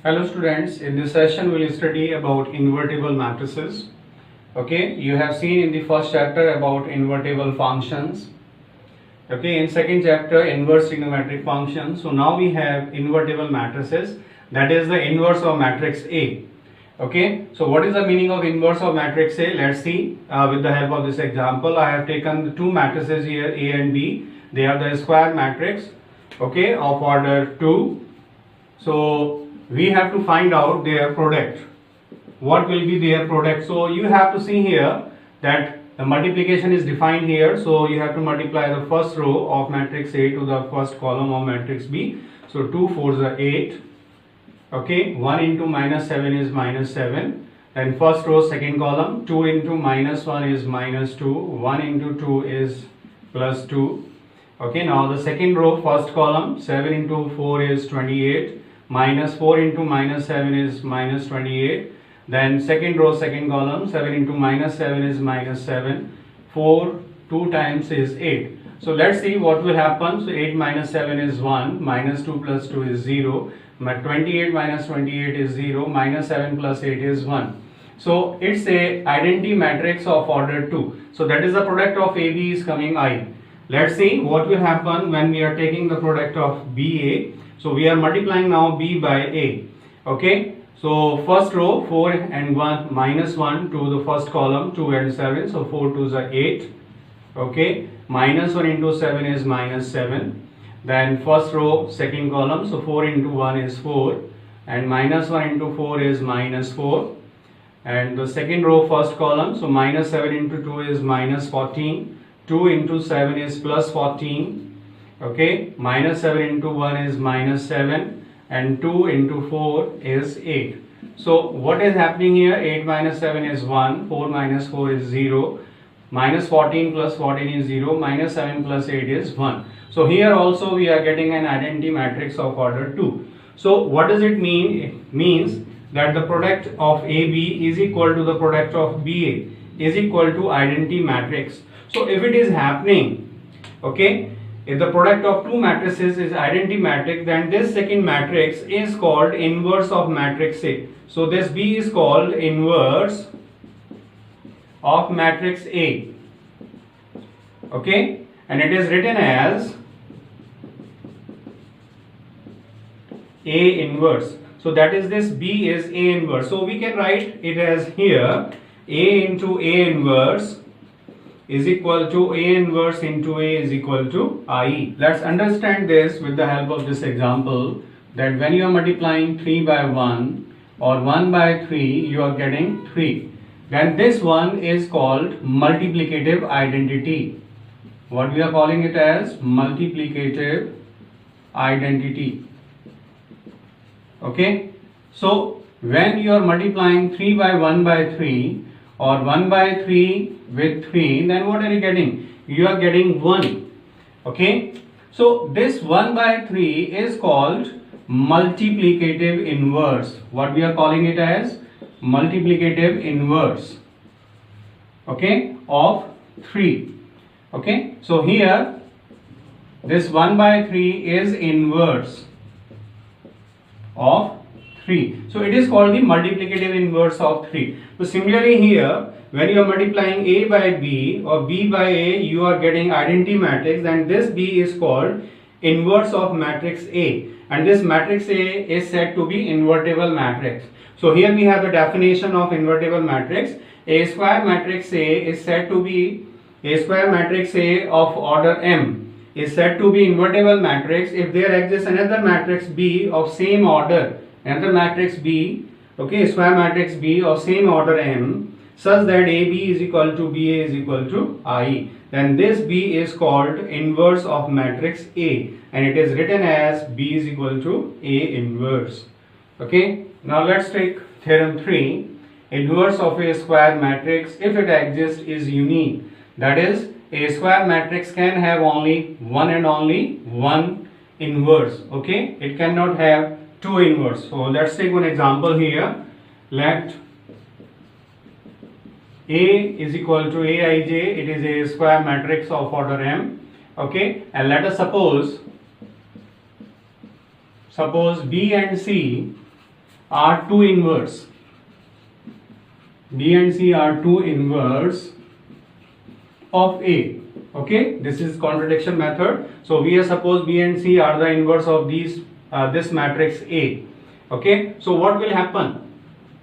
Hello students, in this session we will study about invertible matrices. Okay, you have seen in the first chapter about invertible functions. Okay, in second chapter inverse trigonometric functions. So now we have invertible matrices, that is the inverse of matrix A. Okay, so what is the meaning of inverse of matrix A? Let's see with the help of this example. I have taken the two matrices here, A and B. They are the square matrix, okay, of order 2. So we have to find out their product. What will be their product? So you have to see here that the multiplication is defined here. So you have to multiply the first row of matrix A to the first column of matrix B. So 2 4s are 8. Okay, 1 into minus 7 is minus 7. Then first row, second column, 2 into minus 1 is minus 2. 1 into 2 is plus 2. Okay, now the second row, first column, 7 into 4 is 28. Minus 4 into minus 7 is minus 28. Then second row, second column, 7 into minus 7 is minus 7. 4, 2 times is 8. So let's see what will happen. So 8 minus 7 is 1. Minus 2 plus 2 is 0. 28 minus 28 is 0. Minus 7 plus 8 is 1. So it's a identity matrix of order 2. So that is the product of AB is coming I. Let's see what will happen when we are taking the product of BA. So we are multiplying now B by A. Okay. So first row 4 and 1 minus 1 to the first column 2 and 7. So 4 2s are 8. Okay. Minus 1 into 7 is minus 7. Then first row second column. So 4 into 1 is 4. And minus 1 into 4 is minus 4. And the second row first column. So minus 7 into 2 is minus 14. 2 into 7 is plus 14. Okay, minus 7 into 1 is minus 7 and 2 into 4 is 8. So what is happening here? 8 minus 7 is 1, 4 minus 4 is 0, minus 14 plus 14 is 0, minus 7 plus 8 is 1. So here also we are getting an identity matrix of order 2. So what does it mean? It means that the product of AB is equal to the product of BA is equal to identity matrix. So if it is happening, okay, if the product of two matrices is identity matrix, then this second matrix is called inverse of matrix A. So this B is called inverse of matrix A. Okay, and it is written as A inverse. So that is this B is A inverse. So we can write it as here A into A inverse is equal to A inverse into A is equal to IE. Let's understand this with the help of this example, that when you are multiplying 3 by 1 or 1 by 3, you are getting 3. Then this one is called multiplicative identity. What we are calling it as multiplicative identity. Okay. So when you are multiplying 3 by 1 by 3 or 1 by 3 with 3, then what are you getting? You are getting 1. Okay. So this 1 by 3 is called multiplicative inverse. What we are calling it as multiplicative inverse. Okay. Of 3. Okay. So here this 1 by 3 is inverse of 3. So it is called the multiplicative inverse of 3. So similarly here, when you are multiplying A by B or B by A, you are getting identity matrix, and this B is called inverse of matrix A, and this matrix A is said to be invertible matrix. So here we have the definition of invertible matrix. A square matrix A is said to be a square matrix A of order M is said to be invertible matrix if there exists another matrix B of same order, another matrix B, okay, square matrix B of same order M, such that AB is equal to BA is equal to IE. Then this B is called inverse of matrix A, and it is written as B is equal to A inverse. Okay, now let's take theorem 3. Inverse of a square matrix, if it exists, is unique. That is, a square matrix can have only one and only one inverse. Okay, it cannot have two inverse. So let's take one example here. Let A is equal to Aij. It is a square matrix of order M. Okay, and let us suppose B and C are 2 inverse. B and C are 2 inverse of A. Okay, this is contradiction method. So we suppose B and C are the inverse of this matrix A. Okay, so what will happen?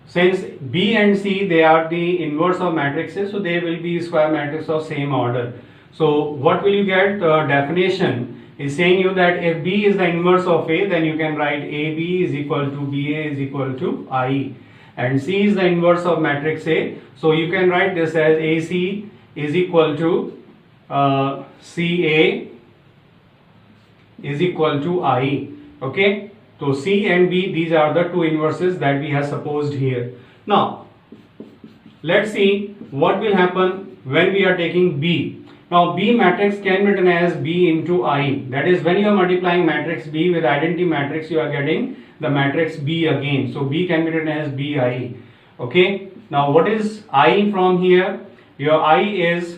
Since B and C, they are the inverse of matrices, so they will be square matrix of same order. So what will you get? The definition is saying you that if B is the inverse of A, then you can write AB is equal to BA is equal to IE, and C is the inverse of matrix A, so you can write this as AC is equal to CA is equal to IE. Okay, so C and B, these are the two inverses that we have supposed here. Now let's see what will happen when we are taking B. Now B matrix can be written as B into I. That is, when you are multiplying matrix B with identity matrix, you are getting the matrix B again. So B can be written as BI. Okay. Now what is I from here? Your I is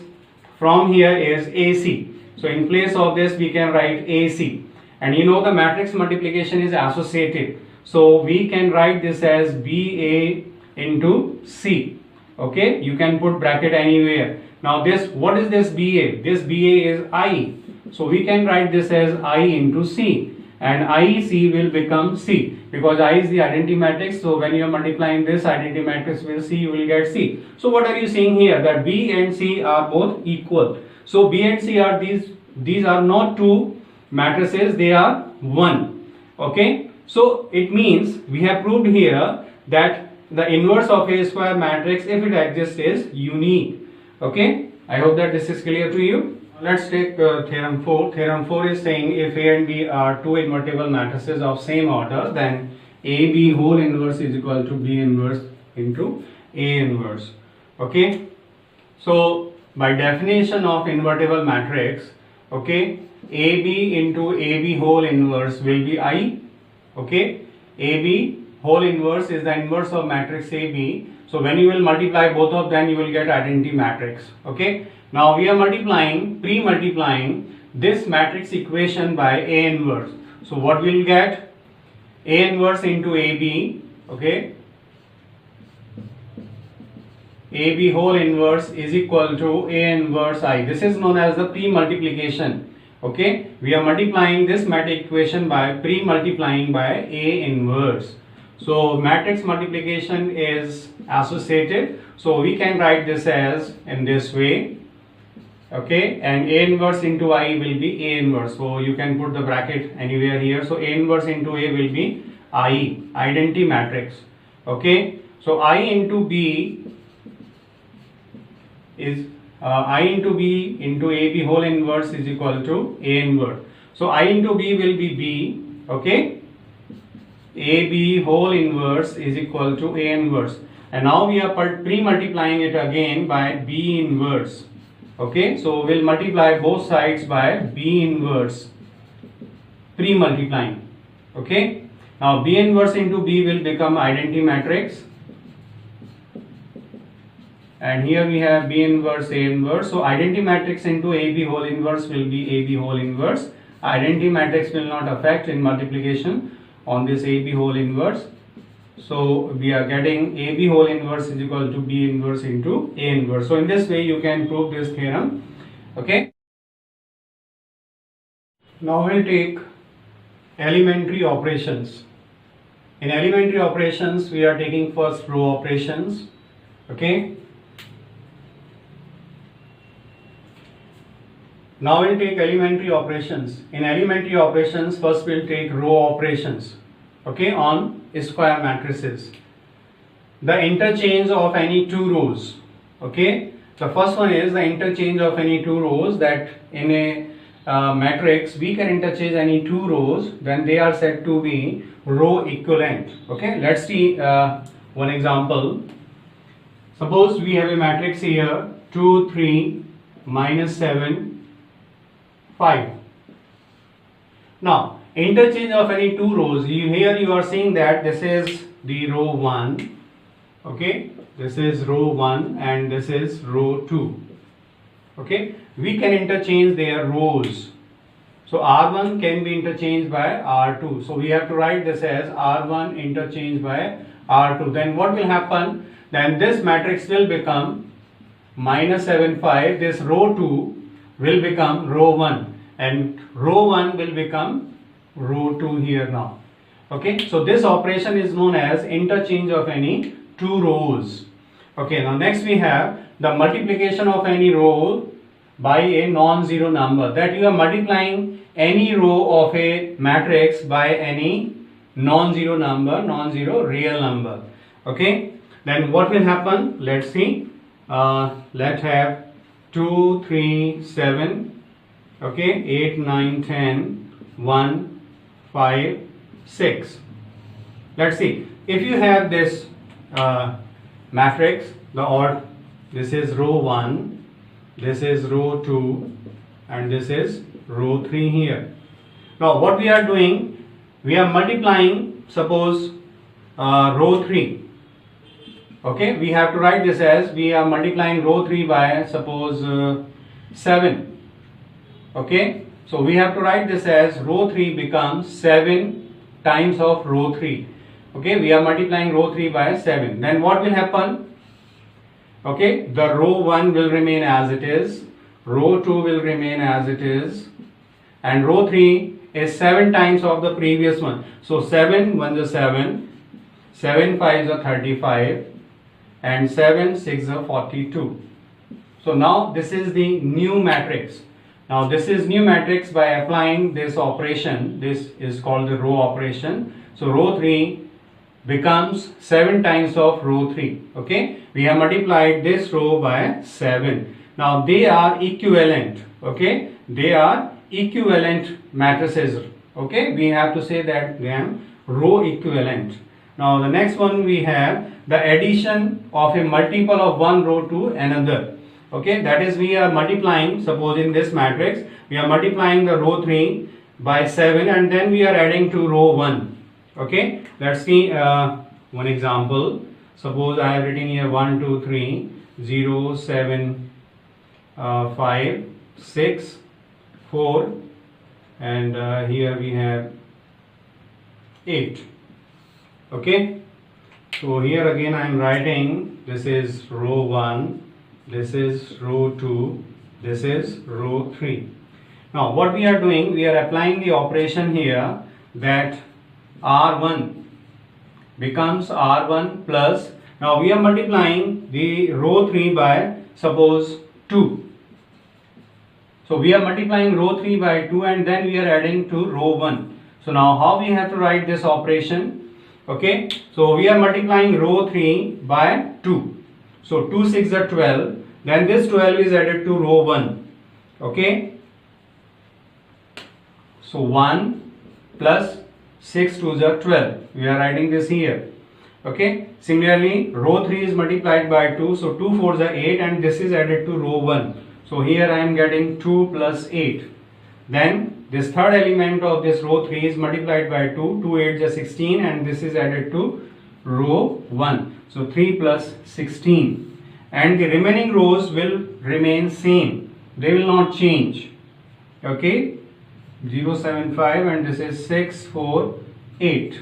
from here is AC. So in place of this we can write AC. And you know the matrix multiplication is associative. So we can write this as BA into C. Okay. You can put bracket anywhere. Now this, what is this BA? This BA is I. So we can write this as I into C, and IC will become C because I is the identity matrix. So when you are multiplying this identity matrix with C, you will get C. So what are you seeing here? That B and C are both equal. So B and C are these are not two matrices, they are one. Okay. So it means we have proved here that the inverse of a square matrix, if it exists, is unique. Okay, I hope that this is clear to you. Let's take theorem 4. Theorem 4 is saying if A and B are two invertible matrices of same order, then AB whole inverse is equal to B inverse into A inverse. Okay, so by definition of invertible matrix, okay, AB into AB whole inverse will be I. Okay, AB whole inverse is the inverse of matrix AB. So when you will multiply both of them, you will get identity matrix. Okay. Now we are pre-multiplying this matrix equation by A inverse. So what we will get? A inverse into AB. Okay. AB whole inverse is equal to A inverse I. This is known as the pre-multiplication. Okay. We are multiplying this matrix equation by pre-multiplying by A inverse. So matrix multiplication is associative, so we can write this as in this way. Okay, and A inverse into I will be A inverse, so you can put the bracket anywhere here. So A inverse into A will be I, identity matrix. Okay, so I into B is I into B into AB whole inverse is equal to A inverse. So I into B will be B. Okay, AB whole inverse is equal to A inverse, and now we are pre-multiplying it again by B inverse. Okay, so we'll multiply both sides by B inverse, pre-multiplying. Okay, now B inverse into B will become identity matrix, and here we have B inverse A inverse. So identity matrix into AB whole inverse will be AB whole inverse. Identity matrix will not affect in multiplication on this AB whole inverse. So we are getting AB whole inverse is equal to B inverse into A inverse. So in this way you can prove this theorem. Okay. Now we'll take elementary operations. In elementary operations we are taking first row operations. Okay. Now we'll take elementary operations. In elementary operations, first we'll take row operations. Okay, on square matrices. The interchange of any two rows. Okay, the first one is the interchange of any two rows, that in a matrix we can interchange any two rows when they are said to be row equivalent. Okay, let's see one example. Suppose we have a matrix here 2, 3, -7, 5. Now interchange of any two rows, here you are seeing that this is the row 1, okay, this is row 1 and this is row 2. Okay, we can interchange their rows. So R1 can be interchanged by R2. So we have to write this as R1 interchanged by R2. Then what will happen? Then this matrix will become minus 7, 5. This row 2 will become row 1. And row 1 will become row 2 here now. Okay. So this operation is known as interchange of any two rows. Okay. Now next we have the multiplication of any row by a non-zero number, that you are multiplying any row of a matrix by any non-zero number, non-zero real number. Okay, then what will happen? Let's see. Let's have 2, 3, 7, okay, 8, 9, 10, 1, 5, 6. Let's see. If you have this matrix, this is row 1, this is row 2, and this is row 3 here. Now what we are doing, we are multiplying, suppose row 3. Okay, we have to write this as we are multiplying row 3 by suppose 7. Okay, so we have to write this as row 3 becomes 7 times of row 3. Okay, we are multiplying row 3 by 7. Then what will happen? Okay, the row 1 will remain as it is, row 2 will remain as it is, and row 3 is 7 times of the previous one. So 7 1 is 7, 7 5 is 35, and 7 6 is 42. So now this is the new matrix. Now this is new matrix by applying this operation. This is called the row operation. So row 3 becomes 7 times of row 3. Okay, we have multiplied this row by 7. Now they are equivalent. Okay, they are equivalent matrices. Okay, we have to say that they are row equivalent. Now the next one we have the addition of a multiple of one row to another. Okay, that is we are multiplying, suppose in this matrix we are multiplying the row 3 by 7 and then we are adding to row 1. Okay, let's see one example. Suppose I have written here 1 2 3 0 7 5 6 4 and here we have 8. Okay, so here again I am writing, this is row 1, this is row 2, this is row 3. Now what we are doing, we are applying the operation here that R1 becomes R1 plus, now we are multiplying the row 3 by suppose 2. So we are multiplying row 3 by 2 and then we are adding to row 1. So now how we have to write this operation? Okay, so we are multiplying row 3 by 2. So 2 6 are 12, then this 12 is added to row 1. Okay, so 1 plus 6 2s are 12. We are writing this here. Okay, similarly row 3 is multiplied by 2, so 2 4s are 8 and this is added to row 1. So here I am getting 2 plus 8. Then this third element of this row 3 is multiplied by 2, 2 8s are 16 and this is added to row 1. So 3 plus 16 and the remaining rows will remain same. They will not change. Okay, 0 7 5 and this is 6 4 8.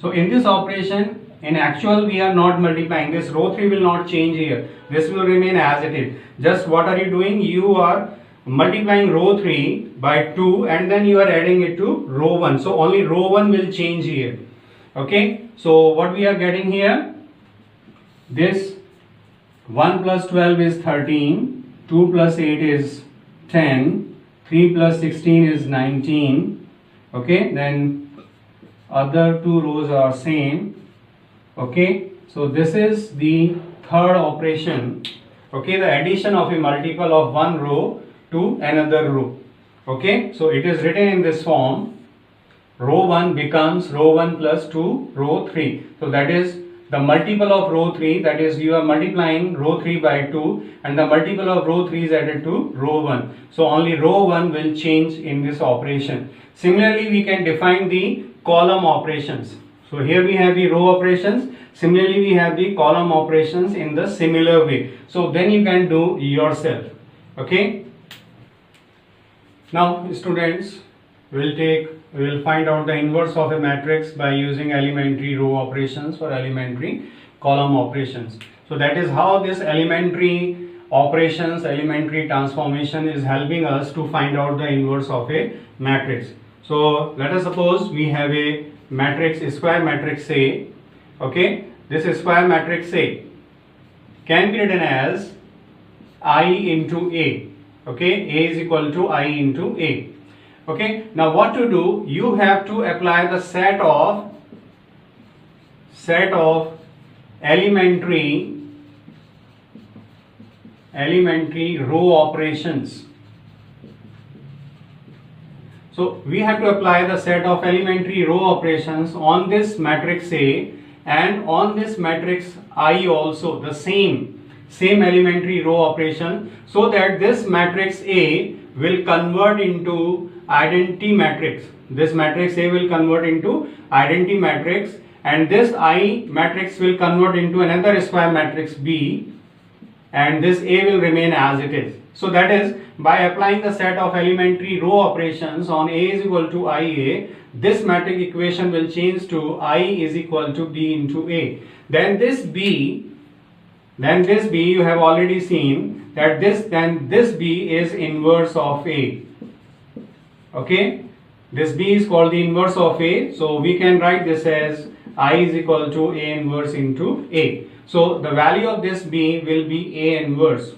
So in this operation, in actual we are not multiplying. This row 3 will not change here. This will remain as it is. Just what are you doing? You are multiplying row 3 by 2 and then you are adding it to row 1. So only row 1 will change here. Okay, so what we are getting here, this 1 plus 12 is 13, 2 plus 8 is 10, 3 plus 16 is 19. Okay, then other two rows are same. Okay, so this is the third operation. Okay, the addition of a multiple of one row to another row. Okay, so it is written in this form, row 1 becomes row 1 plus 2 row 3. So that is the multiple of row 3, that is you are multiplying row 3 by 2 and the multiple of row 3 is added to row 1. So only row 1 will change in this operation. Similarly we can define the column operations. So here we have the row operations. Similarly we have the column operations in the similar way. So then you can do yourself. Okay. Now students, we'll find out the inverse of a matrix by using elementary row operations or elementary column operations. So that is how this elementary operations, elementary transformation is helping us to find out the inverse of a matrix. So let us suppose we have a matrix, a square matrix A. Okay, this square matrix A can be written as I into A. Okay, A is equal to I into A. Okay, now what to do? You have to apply the set of elementary row operations. So we have to apply the set of elementary row operations on this matrix A and on this matrix I also, the same elementary row operation, so that this matrix A will convert into identity matrix. This matrix A will convert into identity matrix, and this I matrix will convert into another square matrix B, and this A will remain as it is. So that is, by applying the set of elementary row operations on A is equal to IA, this matrix equation will change to I is equal to B into A. Then this B you have already seen that this B is inverse of A. Okay, this B is called the inverse of A, so we can write this as I is equal to A inverse into A. So the value of this B will be A inverse.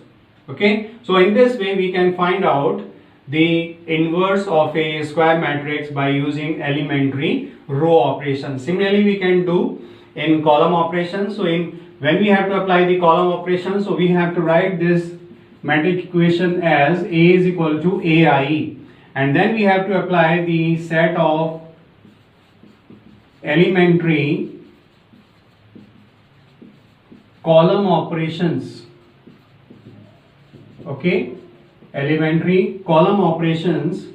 Okay, so in this way we can find out the inverse of a square matrix by using elementary row operations. Similarly, we can do in column operations. So when we have to apply the column operation, so we have to write this matrix equation as A is equal to AI, and then we have to apply the set of elementary column operations. Okay, elementary column operations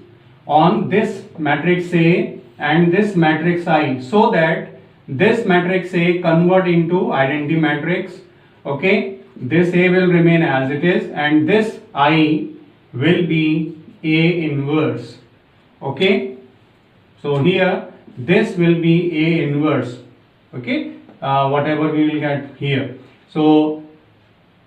on this matrix A and this matrix I, so that this matrix A convert into identity matrix. Okay, this A will remain as it is and this I will be A inverse. Okay, so here this will be A inverse. Okay, whatever we will get here. So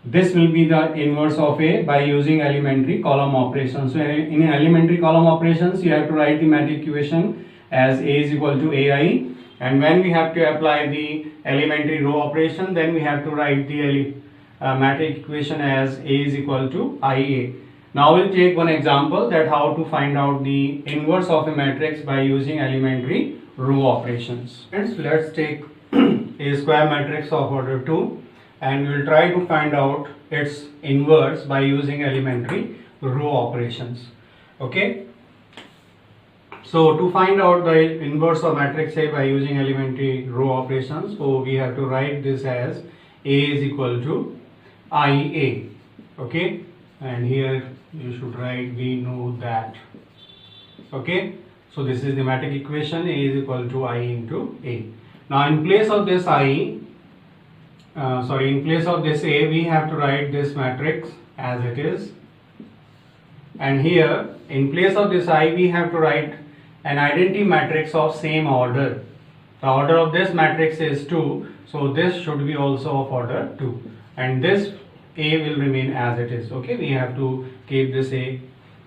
this will be the inverse of A by using elementary column operations. So in elementary column operations, you have to write the matrix equation as A is equal to AI, and when we have to apply the elementary row operation, then we have to write the matrix equation as A is equal to IA. Now we'll take one example, that how to find out the inverse of a matrix by using elementary row operations. Friends, let's take a square matrix of order 2. And we will try to find out its inverse by using elementary row operations. Okay, so to find out the inverse of matrix A by using elementary row operations, so we have to write this as A is equal to IA. Okay, and here you should write we know that. Okay, so this is the matrix equation, A is equal to I into A. Now in place of this in place of this A, we have to write this matrix as it is, and here in place of this I, we have to write an identity matrix of same order. The order of this matrix is 2, so this should be also of order 2, and this A will remain as it is. Okay, we have to keep this A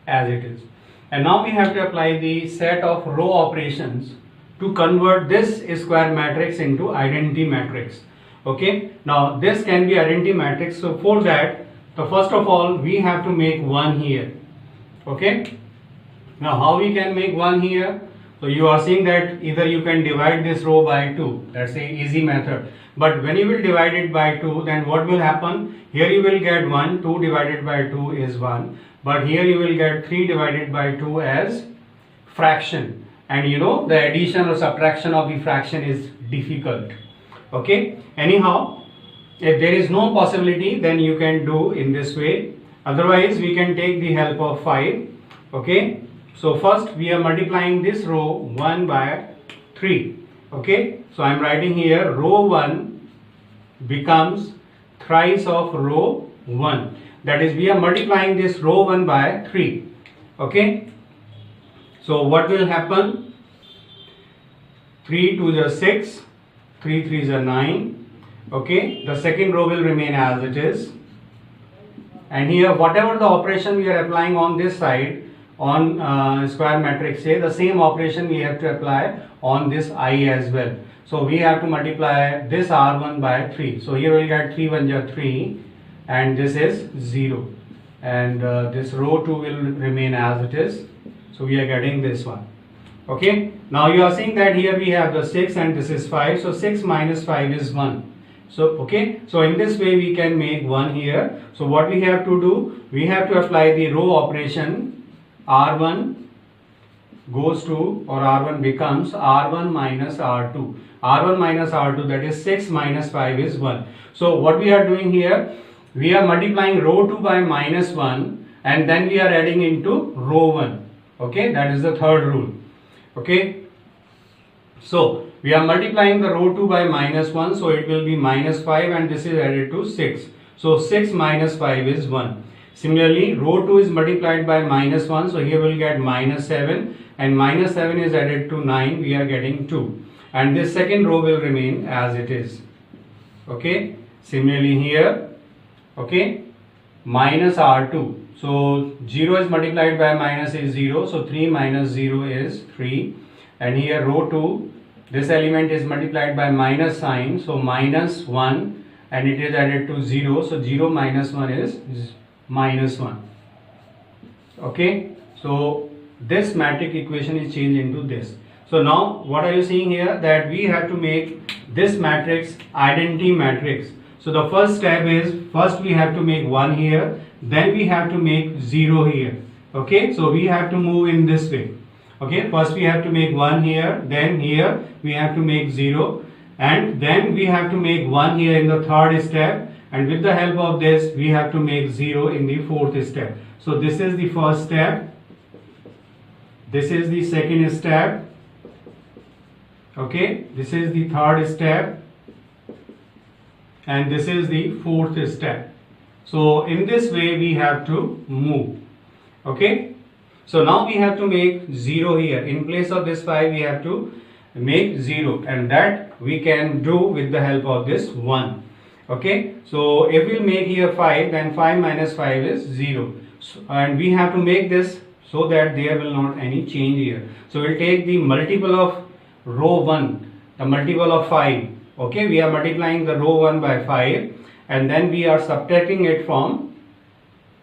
as it is, and now we have to apply the set of row operations to convert this square matrix into identity matrix. Okay, now this can be identity matrix, so for that, first of all we have to make one here. Okay, now how we can make one here? So you are seeing that either you can divide this row by 2, that's a easy method, but when you will divide it by 2, then what will happen? Here you will get 1, 2 divided by 2 is 1, but here you will get 3 divided by 2 as fraction, and you know the addition or subtraction of the fraction is difficult. Okay, anyhow, if there is no possibility, then you can do in this way. Otherwise we can take the help of 5. Okay, so first we are multiplying this row 1 by 3. Okay, so I am writing here row 1 becomes thrice of row 1, that is we are multiplying this row 1 by 3. Okay, So what will happen? 3 2s are 6, 3 3s are 9. Okay, the second row will remain as it is. And here whatever the operation we are applying on this side on square matrix A, the same operation we have to apply on this I as well. So we have to multiply this R1 by 3. So here we get 3 1 are 3 and this is 0. And this row 2 will remain as it is. So we are getting this one. Okay. Now you are seeing that here we have the 6 and this is 5. So 6 minus 5 is 1. So okay, so in this way we can make 1 here. So what we have to do, we have to apply the row operation. R1 goes to, or R1 becomes R1 minus R2. R1 minus R2, that is 6 minus 5 is 1. So what we are doing here, we are multiplying row 2 by minus 1 and then we are adding into row 1. Okay, that is the third rule. Okay, so we are multiplying the row 2 by minus 1, so it will be minus 5 and this is added to 6. So 6 minus 5 is 1. Similarly, row 2 is multiplied by minus 1, so here we will get minus 7 and minus 7 is added to 9, we are getting 2. And this second row will remain as it is. Okay, similarly here, okay, minus R2. So 0 is multiplied by minus is 0, so 3 minus 0 is 3. And here row 2, this element is multiplied by minus sign, so minus 1 and it is added to 0, so 0 minus 1 is minus 1. Okay, so this matrix equation is changed into this. So now what are you seeing here, that we have to make this matrix identity matrix. So the first step is, first we have to make 1 here, then we have to make 0 here. Okay, so we have to move in this way. Okay, first we have to make 1 here, then here we have to make 0 and then we have to make 1 here in the third step, and with the help of this we have to make 0 in the fourth step. So this is the first step, this is the second step, okay, this is the third step and this is the fourth step. So in this way we have to move. Okay, so now we have to make 0 here. In place of this 5 we have to make 0 and that we can do with the help of this 1. Okay, so if we make here 5, then 5 minus 5 is 0. So, and we have to make this so that there will not any change here. So we'll take the multiple of row 1, the multiple of 5. Okay, we are multiplying the row 1 by 5 and then we are subtracting it from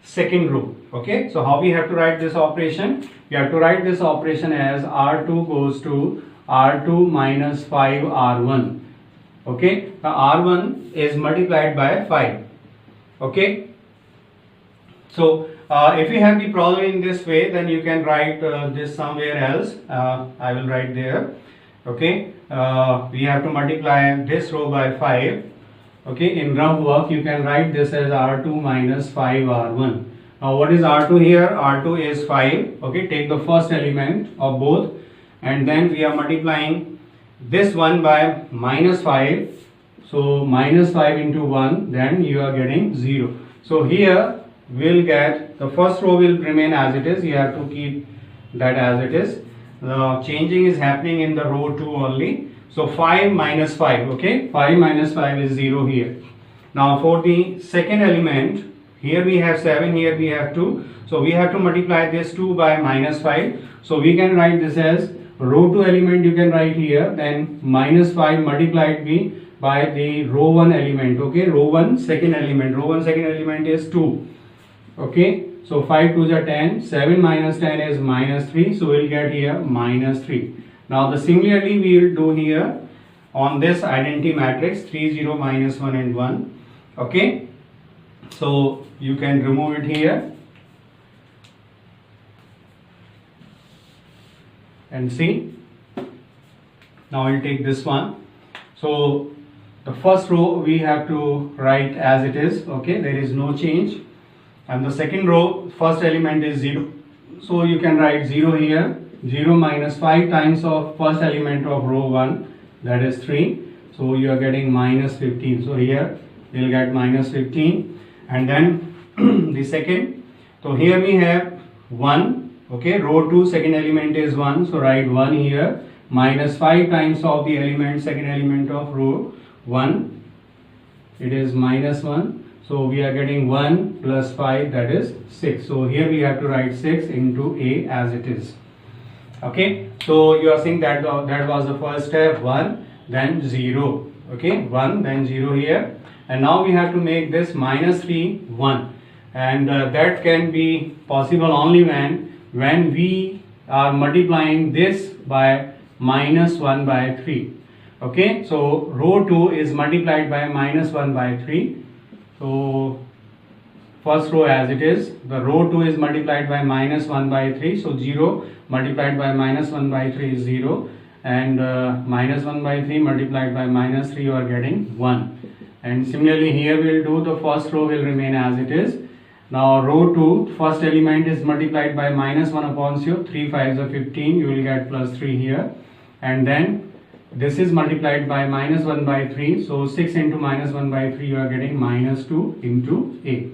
second row. Okay, so how we have to write this operation? We have to write this operation as R2 goes to R2 minus 5 R1. Okay, the R1 is multiplied by 5. Okay, so if you have the problem in this way, then you can write this somewhere else. I will write there. Okay, we have to multiply this row by 5. Okay, in rough work you can write this as R2 minus 5 R1. Now what is R2 here? R2 is 5. Okay, take the first element of both and then we are multiplying this one by minus 5. So minus 5 into 1, then you are getting 0. So here we'll get, the first row will remain as it is. You have to keep that as it is. The changing is happening in the row 2 only. So 5 minus 5, okay, 5 minus 5 is 0 here. Now for the second element, here we have 7, here we have 2. So we have to multiply this 2 by minus 5. So we can write this as row 2 element you can write here, then minus 5 multiplied by the row 1 element. Okay, row 1 second element. Row 1 second element is 2. Okay, so 5 2s are 10. 7 minus 10 is minus 3. So we'll get here minus 3. Now the similarly we will do here on this identity matrix 3 0 minus 1 and 1. Okay, so you can remove it here and see. Now we'll take this one. So the first row we have to write as it is. Okay, there is no change. And the second row, first element is 0. So you can write 0 here. 0 minus 5 times of first element of row 1, that is 3. So you are getting minus 15. So here you will get minus 15. And then the second, so here we have 1 Okay, row 2 second element is 1, so write 1 here, minus 5 times of the element, second element of row 1, it is minus 1. So we are getting 1 plus 5, that is 6. So here we have to write 6 into A as it is. Okay, so you are seeing that that was the first step, 1 then 0. Okay, 1 then 0 here, and now we have to make this minus 3 1, and that can be possible only when we are multiplying this by minus 1 by 3. Okay, so row 2 is multiplied by minus 1 by 3. So first row as it is, the row 2 is multiplied by minus 1 by 3, so 0 multiplied by minus 1 by 3 is 0, and minus 1 by 3 multiplied by minus 3, you are getting 1. And similarly here we will do, the first row will remain as it is. Now row 2, first element is multiplied by minus 1 upon 0, 3 5s are 15, you will get plus 3 here, and then this is multiplied by minus 1 by 3, so 6 into minus 1 by 3, you are getting minus 2 into A.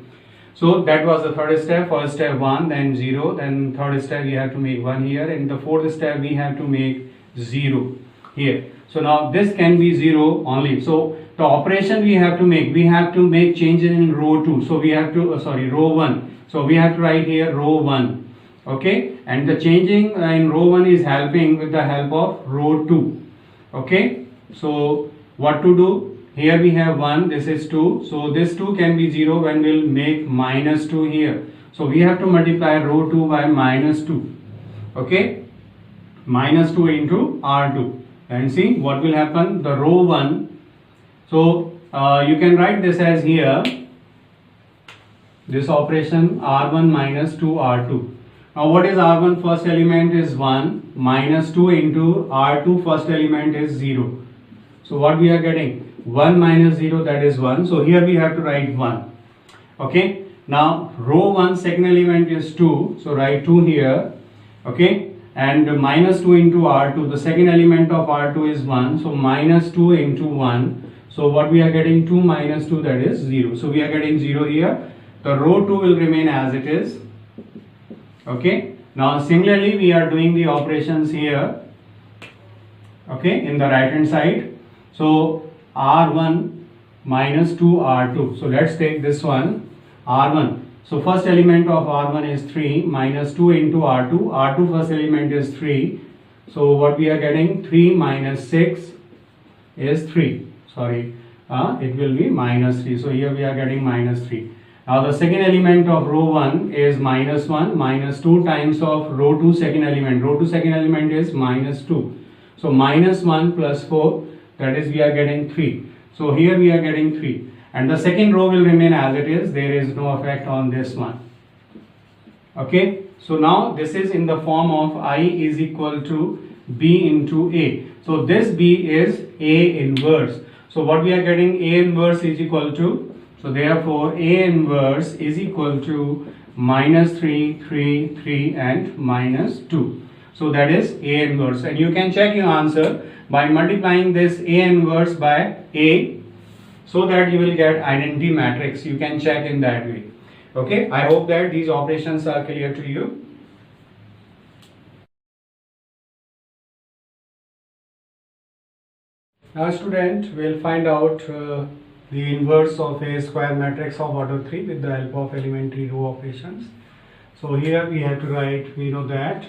So that was the third step. First step 1, then 0, then third step we have to make 1 here, and the fourth step we have to make 0 here. So now this can be 0 only. So the operation we have to make changes in row 2. So we have to, row 1. So we have to write here row 1. Okay, and the changing in row 1 is helping with the help of row 2. Okay, so what to do? Here we have 1, this is 2. So this 2 can be 0 when we'll make minus 2 here. So we have to multiply row 2 by minus 2. Okay, minus 2 into R2. And see what will happen, the row 1. So you can write this as here, this operation R1 minus 2 R2. Now what is R1? First element is 1, minus 2 into R2 first element is 0. So what we are getting? 1 minus 0, that is 1. So here we have to write 1. Okay, now row 1 second element is 2. So write 2 here. Okay, and minus 2 into R2, the second element of R2 is 1. So minus 2 into 1. So what we are getting? 2 minus 2, that is 0. So we are getting 0 here. The row 2 will remain as it is. Okay, now similarly we are doing the operations here. Okay, in the right hand side. So R1 minus 2 R2. So let's take this one, R1. So first element of R1 is 3, minus 2 into R2. R2 first element is 3. So what we are getting? 3 minus 6 is 3. Sorry, it will be minus 3. So here we are getting minus 3. Now the second element of row 1 is minus 1, minus 2 times of row 2 second element. Row 2 second element is minus 2. So minus 1 plus 4, that is we are getting 3. So here we are getting 3. And the second row will remain as it is. There is no effect on this one. Okay. So now this is in the form of I is equal to B into A. So this B is A inverse. So what we are getting? A inverse is equal to, so therefore A inverse is equal to minus 3, 3, 3 and minus 2. So that is A inverse, and you can check your answer by multiplying this A inverse by A, so that you will get identity matrix. You can check in that way. Okay, I hope that these operations are clear to you. Now student will find out the inverse of a square matrix of order 3 with the help of elementary row operations. So here we have to write, we know that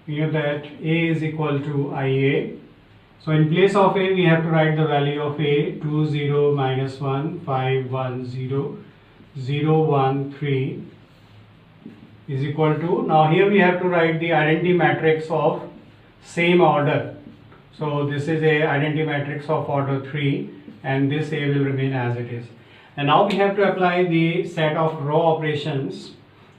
A is equal to IA. So in place of A, we have to write the value of A, 2, 0, minus 1, 5, 1, 0, 0, 1, 3 is equal to, now here we have to write the identity matrix of same order. So this is a identity matrix of order 3, and this A will remain as it is. And now we have to apply the set of row operations,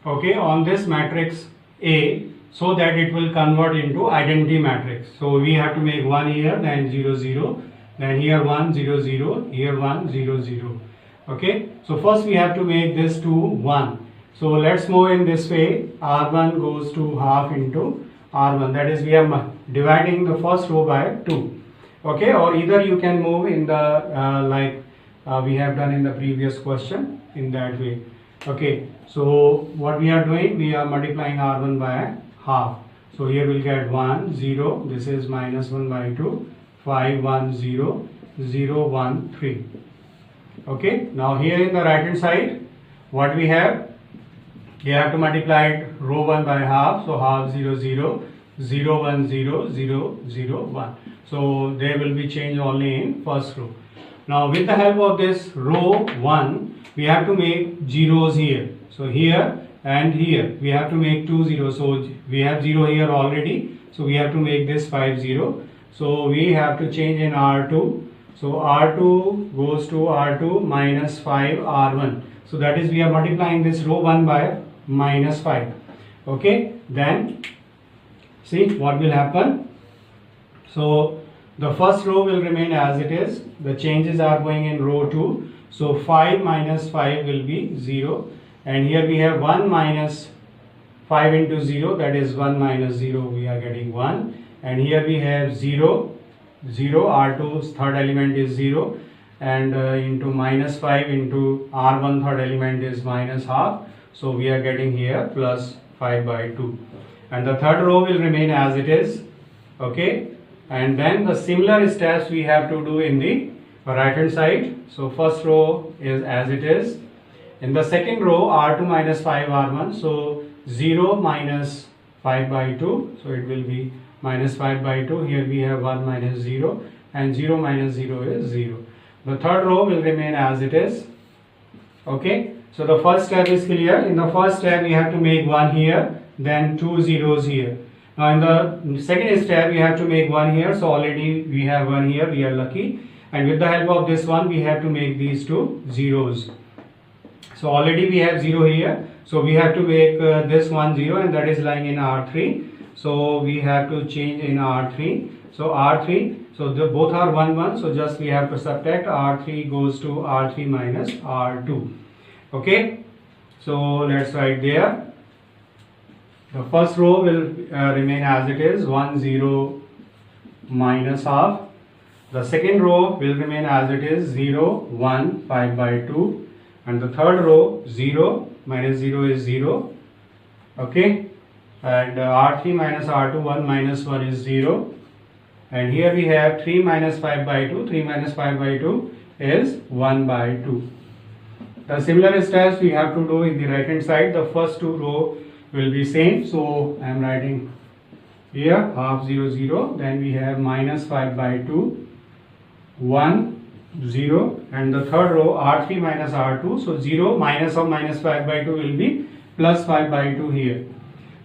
okay, on this matrix A, so that it will convert into identity matrix. So we have to make 1 here, then 0, 0, then here 1, 0, 0, here 1, 0, 0. Okay, so first we have to make this to 1. So let's move in this way. R1 goes to half into R1, that is we are dividing the first row by 2. Okay, or either you can move in the like we have done in the previous question in that way. Okay, so what we are doing, we are multiplying R1 by half. So here we'll get 1, 0, this is minus 1 by 2, 5, 1, 0, 0, 1, 3. Okay, now here in the right hand side, what we have to multiply row 1 by half, so half 0, 0, 0, 1, 0, 0, 0, 1. So there will be change only in first row. Now with the help of this row 1, we have to make zeros here. So here and here we have to make 2 zeros. So we have 0 here already. So we have to make this 5 0. So we have to change in R2. So R2 goes to R2 minus 5 R1. So that is we are multiplying this row 1 by minus 5. Okay, then see what will happen. So the first row will remain as it is. The changes are going in row 2. So 5 minus 5 will be 0. And here we have 1 minus 5 into 0, that is 1 minus 0, we are getting 1. And here we have 0, 0, R2's third element is 0. And into minus 5 into R1 third element is minus half. So we are getting here plus 5 by 2. And the third row will remain as it is. Okay. And then the similar steps we have to do in the right hand side. So first row is as it is. In the second row, R2 minus 5 R1. So 0 minus 5 by 2. So it will be minus 5 by 2. Here we have 1 minus 0. And 0 minus 0 is 0. The third row will remain as it is. Okay. So the first step is clear. In the first step, we have to make 1 here. Then 2 zeros here. Now in the second step, we have to make 1 here. So already we have 1 here. We are lucky. And with the help of this one, we have to make these 2 zeros. So already we have 0 here. So we have to make this 1 0, and that is lying in R3. So we have to change in R3. So R3, so both are 1 1. So just we have to subtract. R3 goes to R3 minus R2. Okay. So let's write there. The first row will remain as it is, 1 0 minus half. The second row will remain as it is, 0 1 5 by 2. And the third row, 0 minus 0 is 0. Okay. And R3 minus R2, 1 minus 1 is 0. And here we have 3 minus 5 by 2. 3 minus 5 by 2 is 1 by 2. The similar steps we have to do in the right hand side. The first two row will be same. So I am writing here half 0 0. Then we have minus 5 by 2, 1 0, and the third row R3 minus R2. So 0 minus of minus 5 by 2 will be plus 5 by 2 here.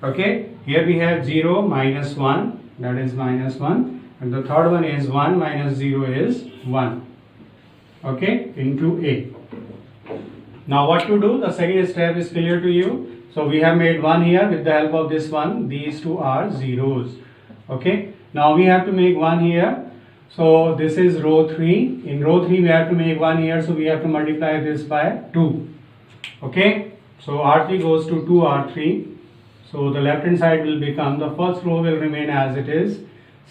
Okay. Here we have 0 minus 1, that is minus 1, and the third one is 1 minus 0 is 1. Okay, into A. Now what to do? The second step is clear to you. So we have made 1 here. With the help of this one, these two are zeros. Okay. Now we have to make 1 here. So this is row 3. In row 3 we have to make 1 here. So we have to multiply this by 2. Okay. So R3 goes to 2 R3. So the left hand side will become, the first row will remain as it is.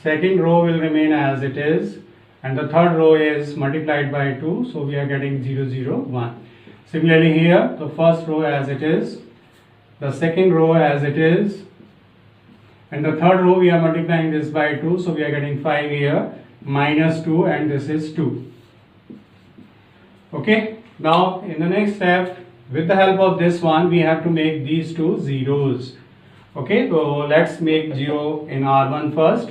Second row will remain as it is. And the third row is multiplied by 2. So we are getting 0 0 1. Similarly here, the first row as it is. The second row as it is. And the third row we are multiplying this by 2. So we are getting 5 here. Minus 2, and this is 2. Okay. Now in the next step, with the help of this one, we have to make these two zeros. Okay. So let's make 0 in R1 first.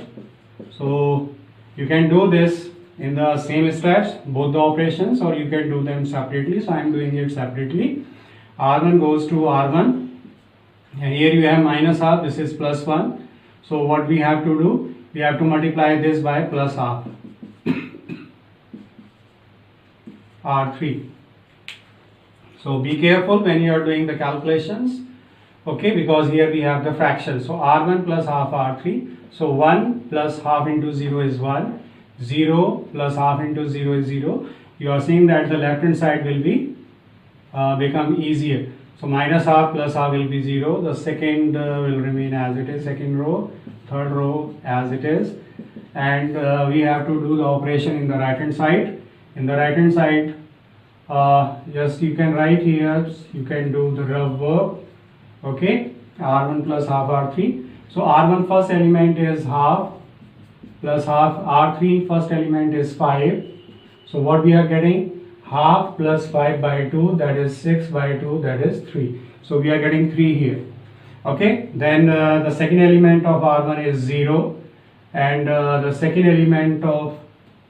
So you can do this in the same steps, both the operations, or you can do them separately. So I am doing it separately. R1 goes to R1, and here you have minus half. This is plus 1. So what we have to do? We have to multiply this by plus half. R3. So be careful when you are doing the calculations. Okay, because here we have the fraction. So R1 plus half R3. So 1 plus half into 0 is 1. 0 plus half into 0 is 0. You are seeing that the left hand side will be become easier. So minus half plus half will be 0. The second will remain as it is, second row. Third row as it is, and we have to do the operation in the right hand side. In the right hand side, Just you can write here, you can do the rough work. Okay, R1 plus half R3. So R1 first element is half plus half, R3 first element is 5. So what we are getting? Half plus 5 by 2, that is 6 by 2, that is 3. So we are getting 3 here. Okay, then the second element of R1 is 0, and the second element of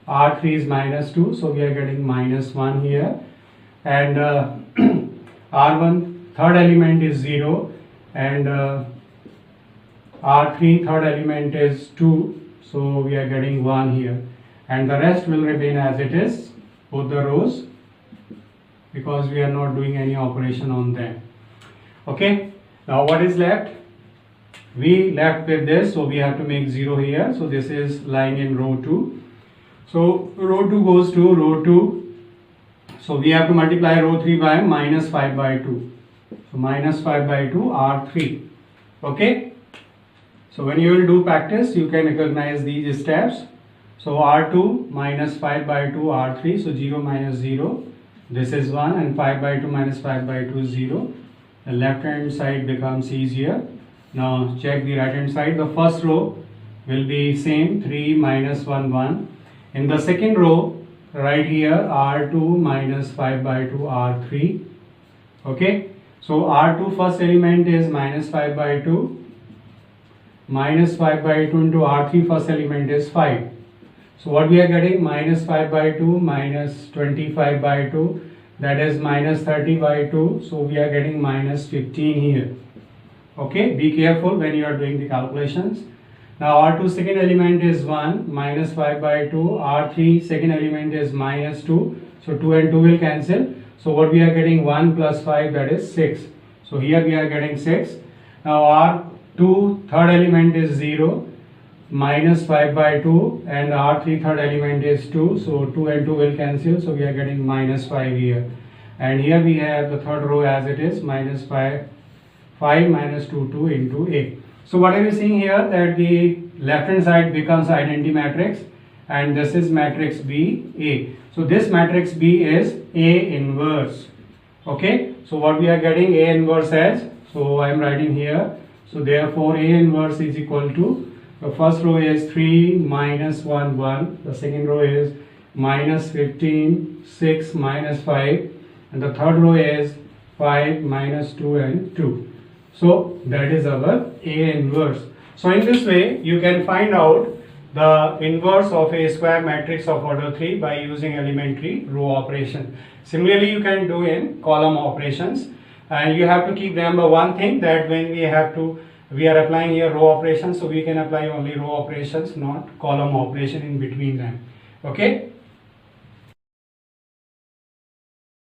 R3 is minus 2, so we are getting minus 1 here, and R1 third element is 0, and R3 third element is 2, so we are getting 1 here, and the rest will remain as it is, both the rows, because we are not doing any operation on them. Okay, now what is left? We left with this, so we have to make 0 here, so this is lying in row 2. So row 2 goes to row 2, so we have to multiply row 3 by minus 5 by 2. So minus 5 by 2 R3. Okay, so when you will do practice, you can recognize these steps. So R2 minus 5 by 2 R3, so 0 minus 0, this is 1, and 5 by 2 minus 5 by 2 is 0. The left hand side becomes easier. Now check the right hand side. The first row will be same, 3 minus 1 1. In the second row, right here, R2 minus 5 by 2 R3. Okay, so R2 first element is minus 5 by 2. Minus 5 by 2 into R3 first element is 5. So what we are getting? Minus 5 by 2 minus 25 by 2, that is minus 30 by 2. So we are getting minus 15 here. Okay, be careful when you are doing the calculations. Now R2 second element is 1, minus 5 by 2, R3 second element is minus 2, so 2 and 2 will cancel. So what we are getting? 1 plus 5, that is 6. So here we are getting 6. Now R2 third element is 0, minus 5 by 2, and R3 third element is 2, so 2 and 2 will cancel, so we are getting minus 5 here. And here we have the third row as it is, minus 5 minus 2, 2 into A. So what are we seeing here? That the left hand side becomes identity matrix, and this is matrix B, A. So this matrix B is A inverse. Okay, so what we are getting? A inverse as, so I am writing here, so therefore A inverse is equal to, the first row is 3 minus 1 1, the second row is minus 15 6 minus 5, and the third row is 5 minus 2 and 2. So that is our A inverse. So in this way you can find out the inverse of a square matrix of order 3 by using elementary row operation. Similarly you can do in column operations, and you have to keep remember one thing, that when we are applying here row operations, so we can apply only row operations, not column operation in between them. Okay.